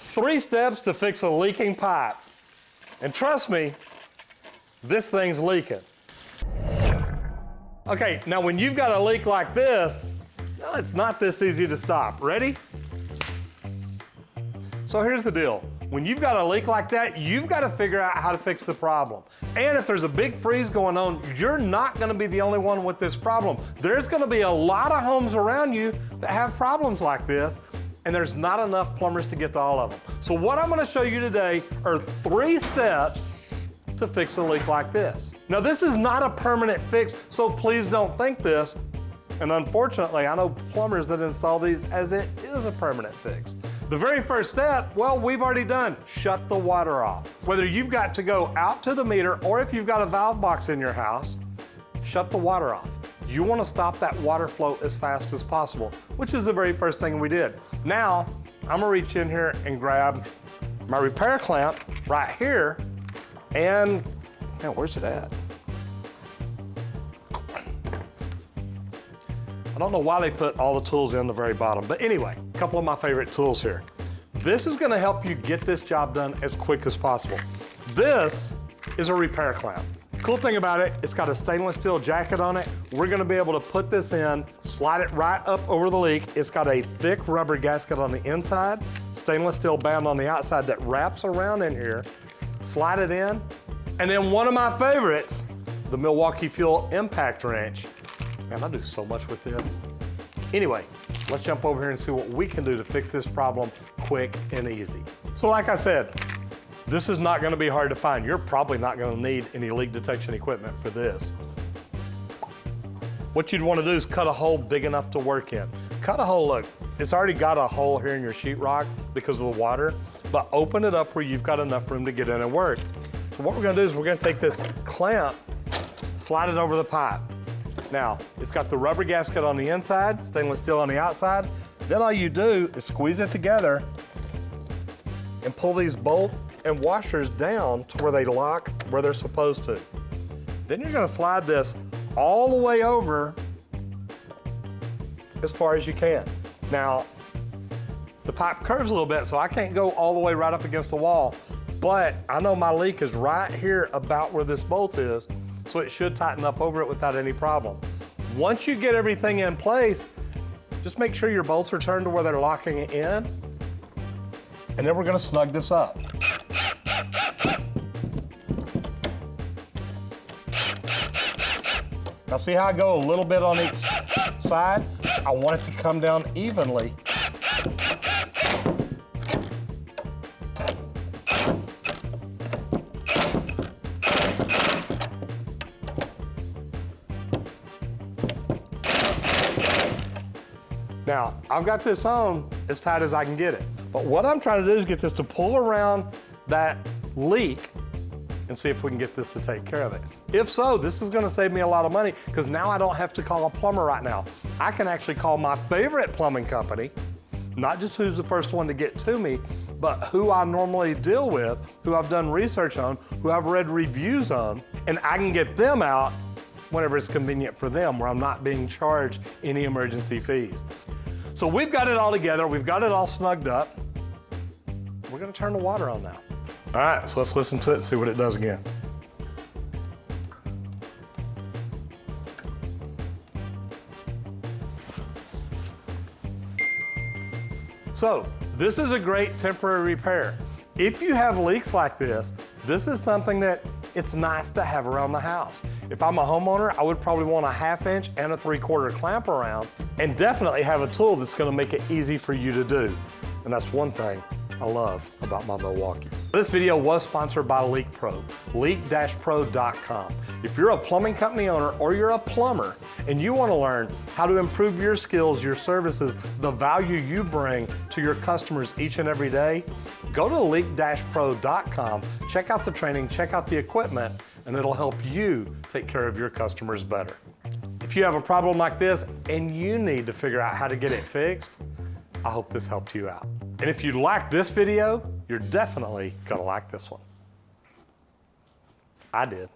3 steps to fix a leaking pipe. And trust me, this thing's leaking. Okay, now when you've got a leak like this, no, it's not this easy to stop. Ready? So here's the deal. When you've got a leak like that, you've got to figure out how to fix the problem. And if there's a big freeze going on, you're not going to be the only one with this problem. There's going to be a lot of homes around you that have problems like this, and there's not enough plumbers to get to all of them. So what I'm going to show you today are 3 steps to fix a leak like this. Now, this is not a permanent fix, so please don't think this. And unfortunately, I know plumbers that install these as it is a permanent fix. The very first step, well, we've already done. Shut the water off. Whether you've got to go out to the meter or if you've got a valve box in your house, shut the water off. You want to stop that water flow as fast as possible, which is the very first thing we did. Now, I'm gonna reach in here and grab my repair clamp right here, and, man, where's it at? I don't know why they put all the tools in the very bottom, but anyway, a couple of my favorite tools here. This is gonna help you get this job done as quick as possible. This is a repair clamp. Cool thing about it, it's got a stainless steel jacket on it. We're gonna be able to put this in, slide it right up over the leak. It's got a thick rubber gasket on the inside, stainless steel band on the outside that wraps around in here. Slide it in, and then one of my favorites, the Milwaukee Fuel impact wrench. Man, I do so much with this. Anyway, let's jump over here and see what we can do to fix this problem quick and easy. So like I said, this is not gonna be hard to find. You're probably not gonna need any leak detection equipment for this. What you'd wanna do is cut a hole big enough to work in. Cut a hole, look, it's already got a hole here in your sheetrock because of the water, but open it up where you've got enough room to get in and work. So what we're gonna do is we're gonna take this clamp, slide it over the pipe. Now, it's got the rubber gasket on the inside, stainless steel on the outside. Then all you do is squeeze it together and pull these bolt and washers down to where they lock where they're supposed to. Then you're gonna slide this all the way over as far as you can. Now, the pipe curves a little bit, so I can't go all the way right up against the wall, but I know my leak is right here about where this bolt is, so it should tighten up over it without any problem. Once you get everything in place, just make sure your bolts are turned to where they're locking it in, and then we're gonna snug this up. Now see how I go a little bit on each side? I want it to come down evenly. Now, I've got this on as tight as I can get it. But what I'm trying to do is get this to pull around that leak and see if we can get this to take care of it. If so, this is gonna save me a lot of money because now I don't have to call a plumber right now. I can actually call my favorite plumbing company, not just who's the first one to get to me, but who I normally deal with, who I've done research on, who I've read reviews on, and I can get them out whenever it's convenient for them, where I'm not being charged any emergency fees. So we've got it all together, we've got it all snugged up. We're gonna turn the water on now. All right, so let's listen to it and see what it does again. So, this is a great temporary repair. If you have leaks like this is something that it's nice to have around the house. If I'm a homeowner, I would probably want a 1/2 inch and a 3/4 clamp around, and definitely have a tool that's gonna make it easy for you to do. And that's one thing I love about my Milwaukee. This video was sponsored by Leak Pro, leak-pro.com. If you're a plumbing company owner or you're a plumber and you want to learn how to improve your skills, your services, the value you bring to your customers each and every day, go to leak-pro.com, check out the training, check out the equipment, and it'll help you take care of your customers better. If you have a problem like this and you need to figure out how to get it fixed, I hope this helped you out. And if you like this video, you're definitely gonna like this one. I did.